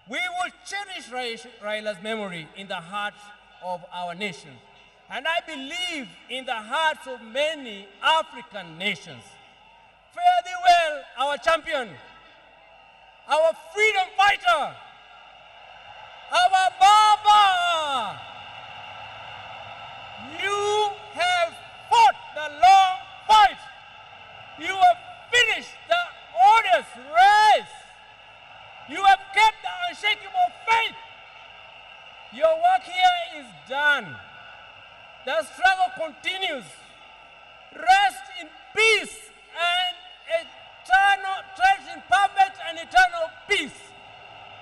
We will cherish Raila's memory in the hearts of our nation, and I believe in the hearts of many African nations. Fare thee well, our champion, our freedom fighter, our Baba. You have fought the long fight. You have finished the odious race. You have kept the unshakable faith. Your work here is done. The struggle continues. Rest in peace and rest in perfect and eternal peace.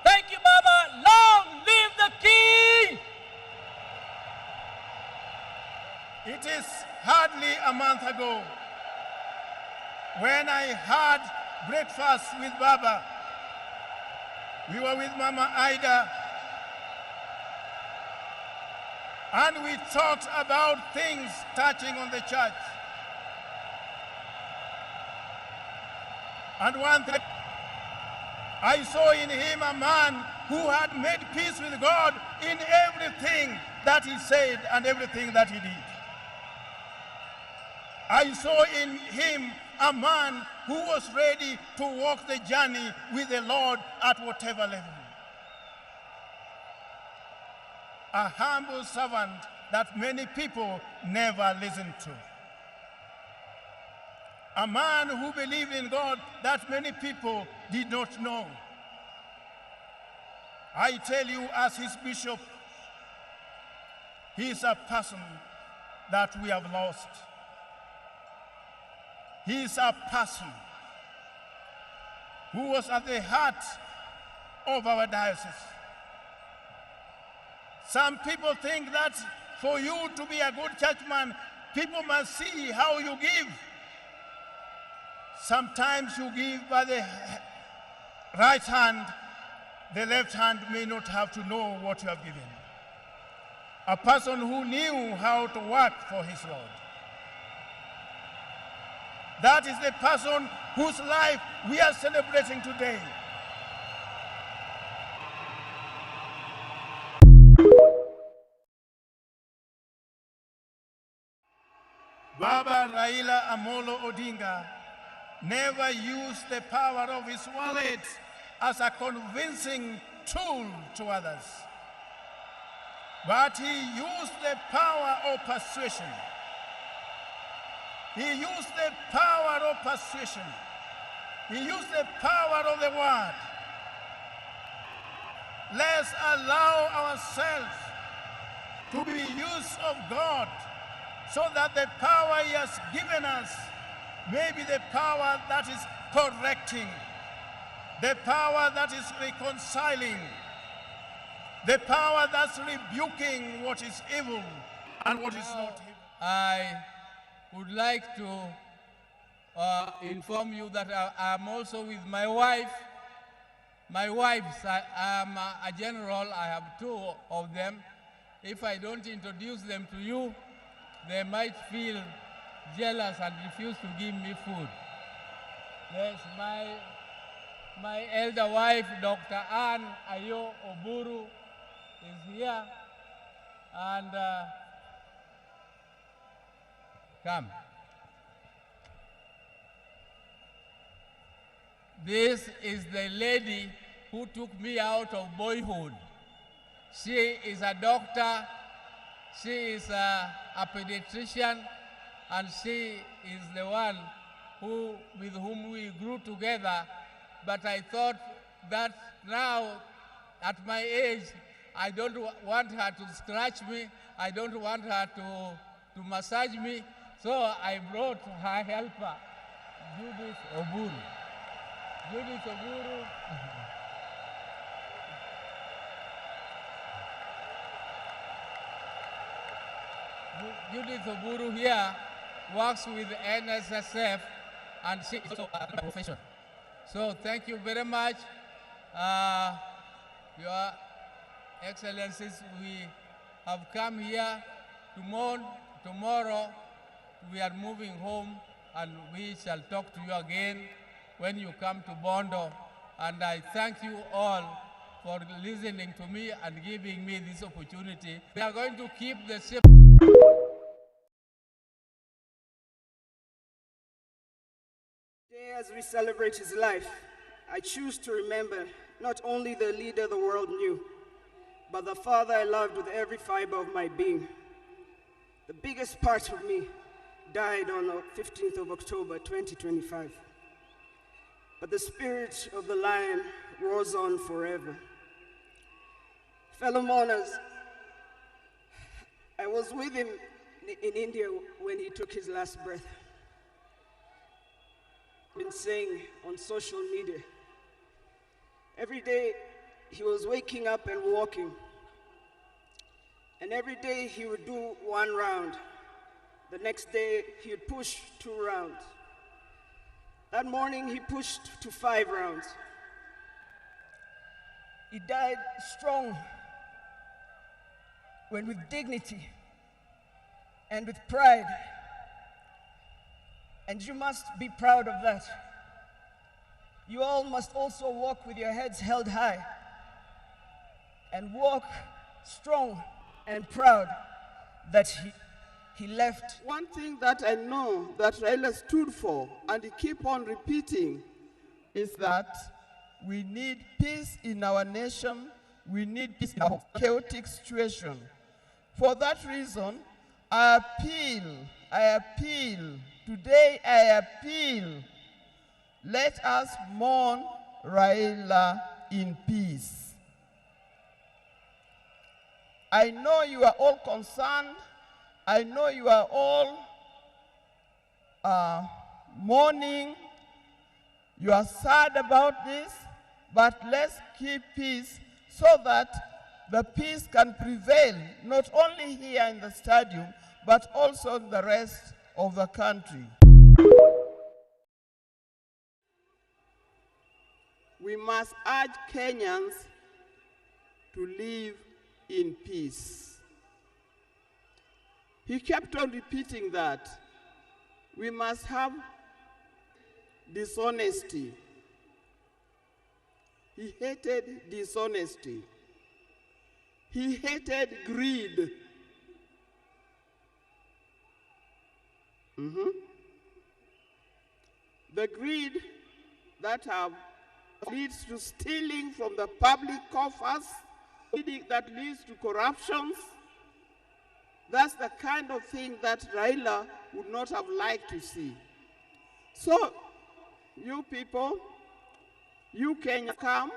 Thank you, Baba. Long live the King! It is hardly a month ago when I had breakfast with Baba. We were with Mama Ida, and we talked about things touching on the church. And one thing, I saw in him a man who had made peace with God in everything that he said and everything that he did. I saw in him a man who was ready to walk the journey with the Lord at whatever level. A humble servant that many people never listened to. A man who believed in God that many people did not know. I tell you, as his bishop, he is a person that we have lost. He is a person who was at the heart of our diocese. Some people think that for you to be a good churchman, people must see how you give. Sometimes you give by the right hand, the left hand may not have to know what you have given. A person who knew how to work for his Lord. That is the person whose life we are celebrating today. Baba Raila Amolo Odinga never used the power of his wallet as a convincing tool to others, but he used the power of persuasion. He used the power of persuasion. He used the power of the word. Let's allow ourselves to be used of God so that the power he has given us may be the power that is correcting, the power that is reconciling, the power that's rebuking what is evil and what is not evil. I would like to inform you that I am also with my wife. My wives, I am a general. I have two of them. If I don't introduce them to you, they might feel jealous and refuse to give me food. There's my elder wife, Dr. Anne Ayo Oburu, is here. And come. This is the lady who took me out of boyhood. She is a doctor, she is a pediatrician, and she is the one with whom we grew together. But I thought that now, at my age, I don't want her to scratch me, I don't want her to massage me, so I brought her helper, Judith Oburu. Judith Oburu. Judith Oburu here works with NSSF, and she is also a professional. So thank you very much. Your Excellencies, we have come here to mourn. Tomorrow we are moving home, and we shall talk to you again when you come to Bondo. And I thank you all for listening to me and giving me this opportunity. We are going to keep the same. Today, as we celebrate his life, I choose to remember not only the leader the world knew, but the father I loved with every fiber of my being. The biggest part of me died on the 15th of October, 2025. But the spirit of the lion roars on forever. Fellow mourners, I was with him in India when he took his last breath. Been saying on social media, every day he was waking up and walking, and every day he would do 1 round. The next day he would push 2 rounds. That morning he pushed to 5 rounds. He died strong, when with dignity and with pride. And you must be proud of that. You all must also walk with your heads held high and walk strong and proud that he left. One thing that I know that Raila stood for, and he keep on repeating, is that we need peace in our nation. We need peace in our chaotic situation. For that reason, I appeal, today I appeal, let us mourn Raila in peace. I know you are all concerned. I know you are all mourning. You are sad about this, but let's keep peace so that the peace can prevail, not only here in the stadium, but also in the rest of the country. We must urge Kenyans to live in peace. He kept on repeating that. We must have dishonesty. He hated dishonesty. He hated greed. The greed that leads to stealing from the public coffers, that leads to corruptions. That's the kind of thing that Raila would not have liked to see. So, you people, you can come,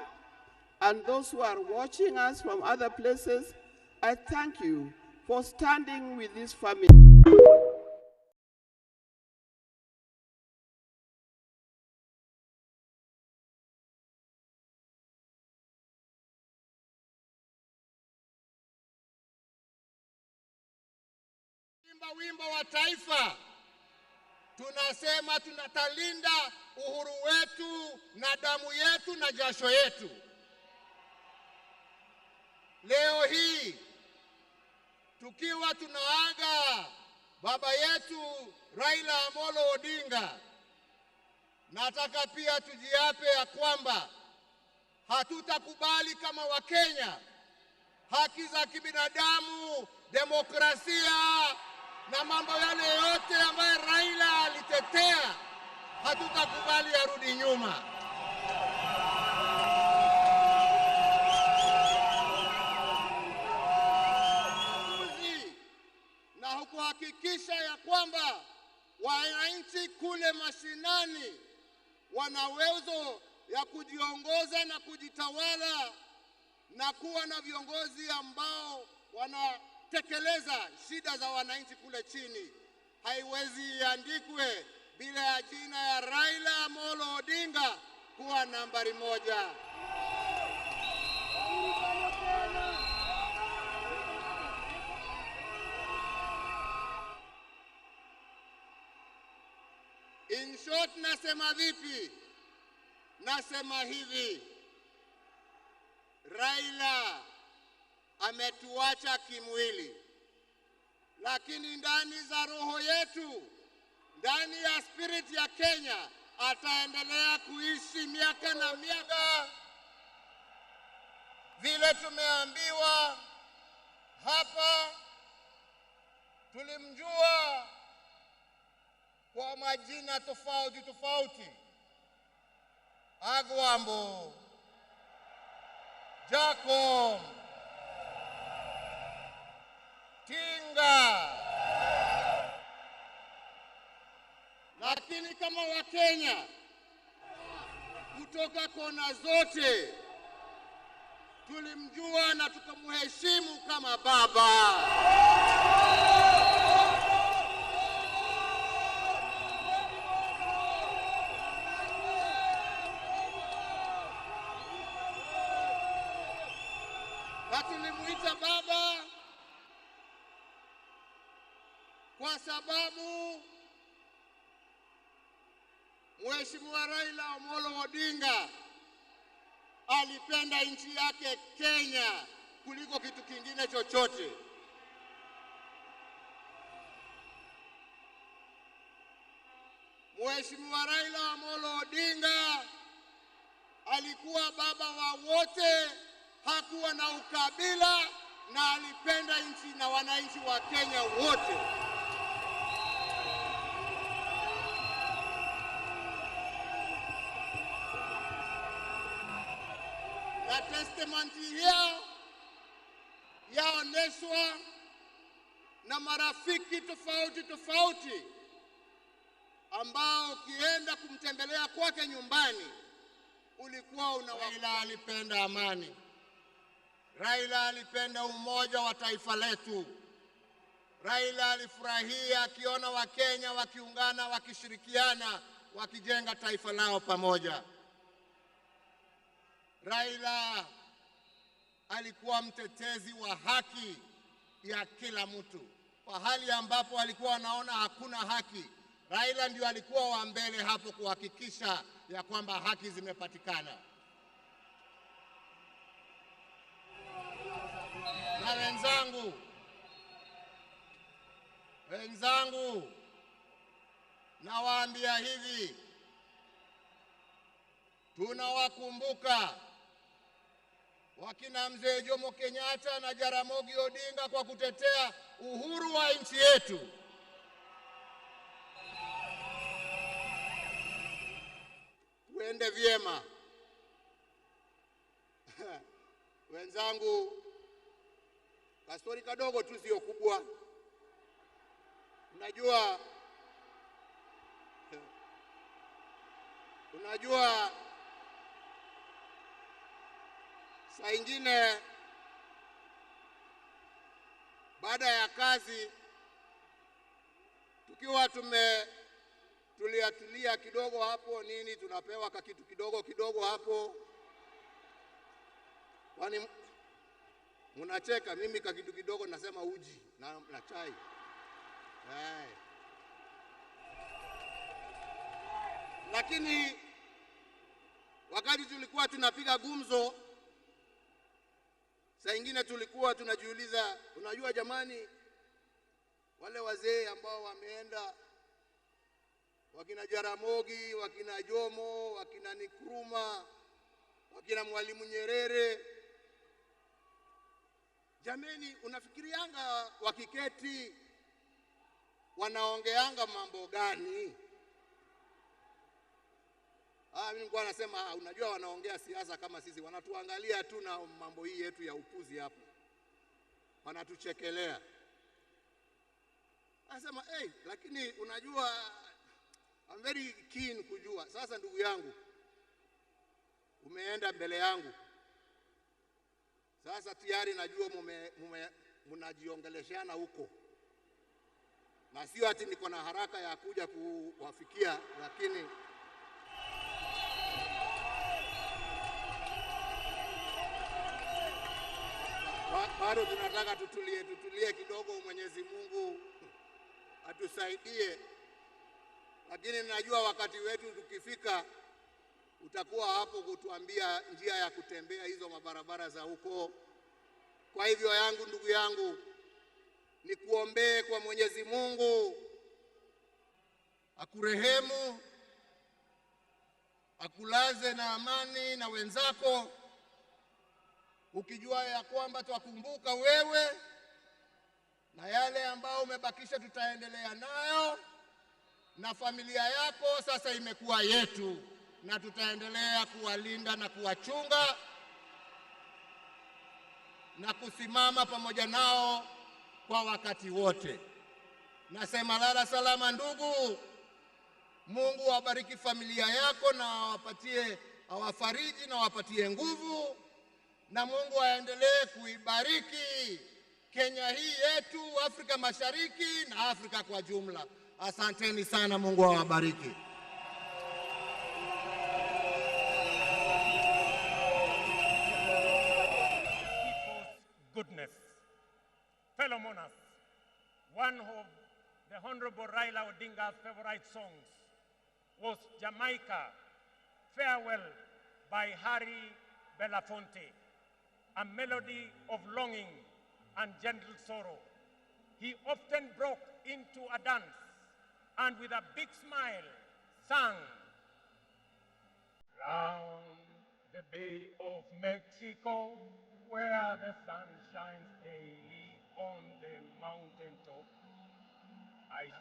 and those who are watching us from other places, I thank you for standing with this family. Wimbo wa taifa tunasema tunatalinda uhuru wetu na damu yetu na jasho yetu. Leo hii tukiwa tunaaga baba yetu Raila Odinga, nataka pia tujiape ya kwamba hatutakubali kama Wakenya haki za kibinadamu, demokrasia na mambo yale yote ambayo Raila alitetea, hatutakubali yarudi nyuma. Na kuhakikisha ya kwamba wananchi kule mashinani wana uwezo ya kujiongoza na kujitawala na kuwa na viongozi ambao wanatekeleza shida za wananchi kule chini. Haiwezi iandikwe bila ya jina ya Raila Odinga kuwa nambari 1. In short, nasema vipi? Nasema hivi, Raila ametuacha kimwili, lakini ndani za roho yetu, ndani ya spirit ya Kenya, ataendelea kuishi miaka na miaka. Vile tumeambiwa hapa, tulimjua kwa majina tofauti tofauti: Agwambo, Jacob, Tinga. Lakini kama Wakenya kutoka kona zote tulimjua na tukamheshimu kama baba. Na tulimuita baba kwa sababu Mheshimiwa Raila Odinga alipenda nchi yake Kenya kuliko kitu kingine chochote. Mheshimiwa Raila Odinga alikuwa baba wa wote, hakuwa na ukabila, na alipenda nchi na wananchi wa Kenya wote. Na testimony hiyo yaoneshwa na marafiki tofauti tofauti ambao ukienda kumtembelea kwake nyumbani ulikuwa Raila alipenda amani. Raila alipenda umoja wa taifa letu. Raila alifurahia akiona Wakenya wakiungana, wakishirikiana, wakijenga taifa lao pamoja. Raila alikuwa mtetezi wa haki ya kila mtu. Pahali ambapo alikuwa anaona hakuna haki, Raila ndio alikuwa wa mbele hapo kuhakikisha ya kwamba haki zimepatikana. Na wenzangu, nawaambia hivi, tunawakumbuka wakina Mzee Jomo Kenyatta na Jaramogi Odinga kwa kutetea uhuru wa nchi yetu. Tuende vyema. Wenzangu, kastori kadogo tu, sio kubwa. Unajua saa ingine baada ya kazi tukiwa tulia kidogo hapo nini, tunapewa kitu kidogo hapo. Kwani mnacheka? Mimi kitu kidogo nasema uji na chai. Lakini wakati tulikuwa tunapiga gumzo, saa ingine tulikuwa tunajiuliza, unajua jamani, wale wazee ambao wameenda, wakina Jaramogi, wakina Jomo, wakina Nkrumah, wakina Mwalimu Nyerere, jameni, unafikirianga wakiketi wanaongeanga mambo gani? Mimi nilikuwa nasema unajua wanaongea siasa kama sisi, wanatuangalia tu na mambo hii yetu ya upuzi hapa, wanatuchekelea. Anasema lakini unajua I'm very keen kujua. Sasa ndugu yangu, umeenda mbele yangu, sasa tayari najua mnajiongeleshana huko, na sio ati niko na haraka ya kuja kuwafikia, lakini bado tunataka tutulie kidogo. Mwenyezi Mungu atusaidie, lakini najua wakati wetu tukifika utakuwa hapo kutuambia njia ya kutembea hizo mabarabara za huko. Kwa hivyo ndugu yangu, nikuombee kwa Mwenyezi Mungu akurehemu, akulaze na amani na wenzako, ukijua ya kwamba twakumbuka wewe na yale ambao umebakisha tutaendelea nayo, na familia yako sasa imekuwa yetu, na tutaendelea kuwalinda na kuwachunga na kusimama pamoja nao kwa wakati wote. Nasema lala salama ndugu. Mungu awabariki familia yako na awafariji na awapatie nguvu, na Mungu aendelee kuibariki Kenya hii yetu, Afrika Mashariki na Afrika kwa jumla. Asanteni sana, Mungu awabariki. Goodness. Fellow monarchs, one of the Honorable Raila Odinga's favorite songs was Jamaica, Farewell by Harry Belafonte, a melody of longing and gentle sorrow. He often broke into a dance and with a big smile sang, "Round the Bay of Mexico, where the sun shines daily on the mountain top, I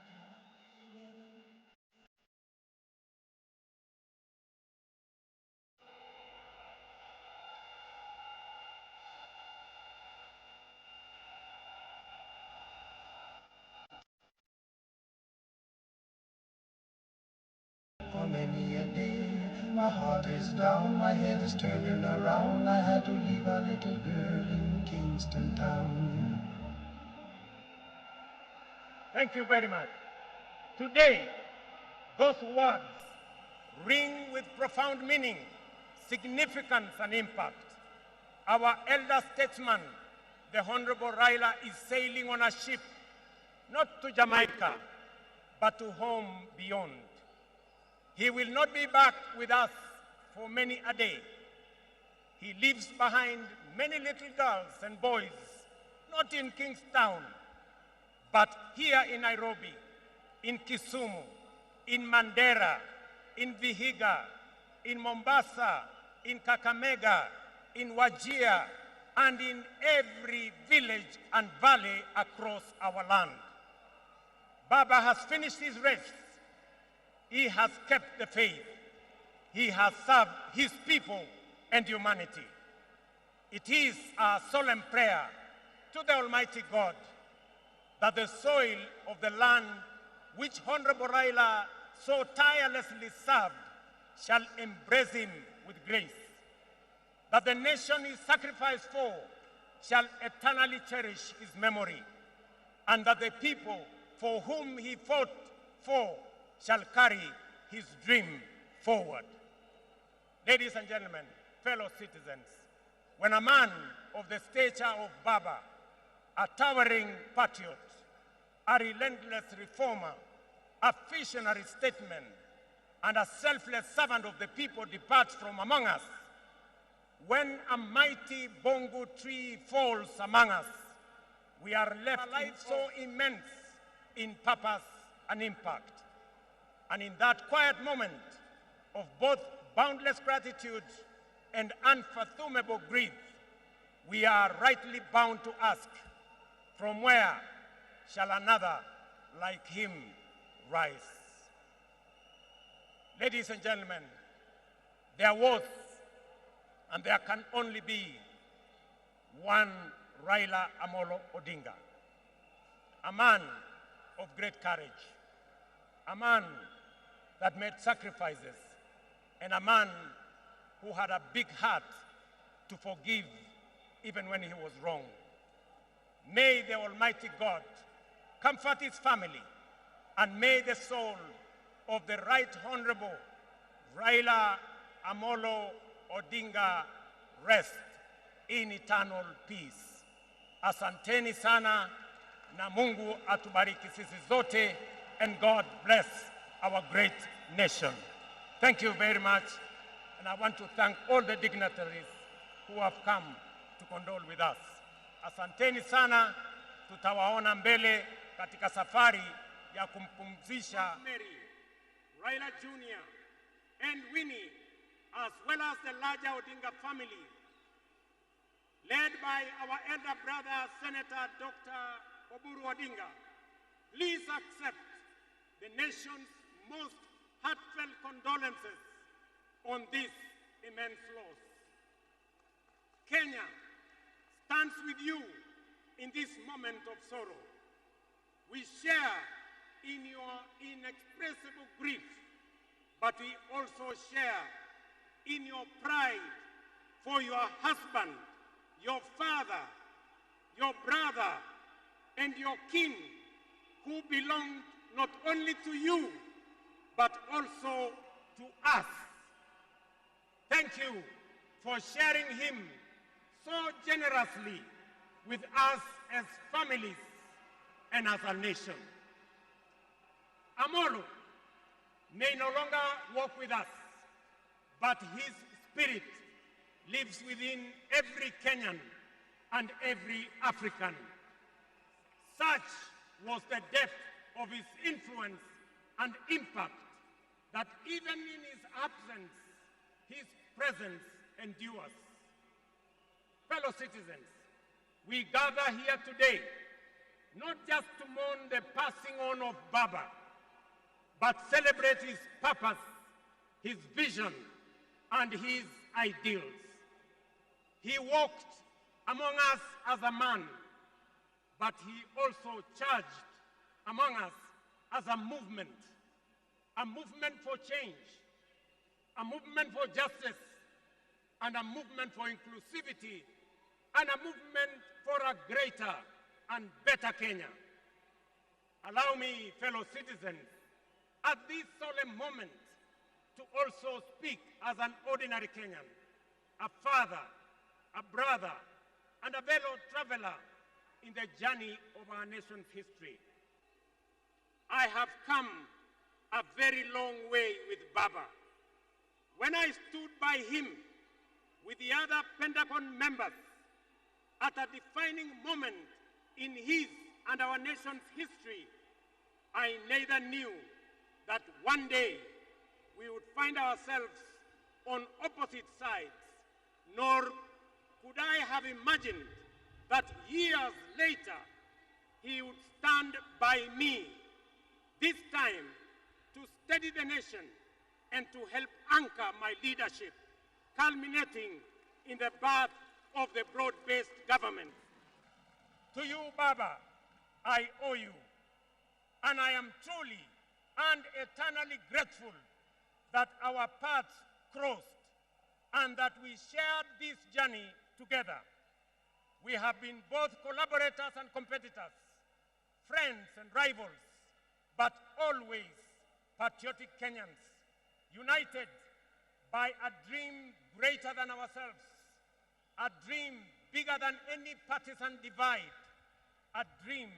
For many a day, my heart is down, my head is turning around. I had to leave a little girl in Kingston town. Thank you very much. Today, those words ring with profound meaning, significance, and impact. Our elder statesman, the Honorable Raila, is sailing on a ship, not to Jamaica, but to home beyond. He will not be back with us for many a day. He leaves behind many little girls and boys, not in Kingstown, but here in Nairobi, in Kisumu, in Mandera, in Vihiga, in Mombasa, in Kakamega, in Wajir, and in every village and valley across our land. Baba has finished his race. He has kept the faith. He has served his people and humanity. It is our solemn prayer to the Almighty God that the soil of the land which Honorable Raila so tirelessly served shall embrace him with grace, that the nation he sacrificed for shall eternally cherish his memory, and that the people for whom he fought for shall carry his dream forward. Ladies and gentlemen, fellow citizens, when a man of the stature of Baba, a towering patriot, a relentless reformer, a visionary statesman, and a selfless servant of the people departs from among us, when a mighty bongo tree falls among us, we are left a life so immense in purpose and impact. And in that quiet moment of both boundless gratitude and unfathomable grief, we are rightly bound to ask, from where shall another like him rise? Ladies and gentlemen, there was and there can only be one Raila Amolo Odinga, a man of great courage, a man that made sacrifices, and a man who had a big heart to forgive even when he was wrong. May the Almighty God comfort his family, and may the soul of the Right Honorable Raila Amolo Odinga rest in eternal peace. Asanteni sana, na Mungu atubariki sisi zote, and God bless our great nation. Thank you very much, and I want to thank all the dignitaries who have come to condole with us. Asanteni sana, tutawaona mbele katika safari ya kumpumzisha Mary, Raila Jr. and Winnie, as well as the larger Odinga family. led by our elder brother, Senator Dr. Oburu Odinga, please accept the nation's most heartfelt condolences on this immense loss. Kenya stands with you in this moment of sorrow. We share in your inexpressible grief, but we also share in your pride for your husband, your father, your brother, and your kin, who belonged not only to you, but also to us. Thank you for sharing him so generously with us as families and as a nation. Amolo may no longer walk with us, but his spirit lives within every Kenyan and every African. Such was the depth of his influence and impact that even in his absence, his presence endures. Fellow citizens, we gather here today not just to mourn the passing on of Baba, but celebrate his purpose, his vision, and his ideals. He walked among us as a man, but he also charged among us as a movement for change, a movement for justice, and a movement for inclusivity, and a movement for a greater and better Kenya. Allow me, fellow citizens, at this solemn moment, to also speak as an ordinary Kenyan, a father, a brother, and a fellow traveler in the journey of our nation's history. I have come a very long way with Baba. When I stood by him with the other Pentagon members at a defining moment in his and our nation's history, I neither knew that one day we would find ourselves on opposite sides, nor could I have imagined that years later he would stand by me, this time to steady the nation and to help anchor my leadership, culminating in the birth of the broad-based government. To you, Baba, I owe you, and I am truly and eternally grateful that our paths crossed and that we shared this journey together. We have been both collaborators and competitors, friends and rivals, but always patriotic Kenyans, united by a dream greater than ourselves, a dream bigger than any partisan divide, a dream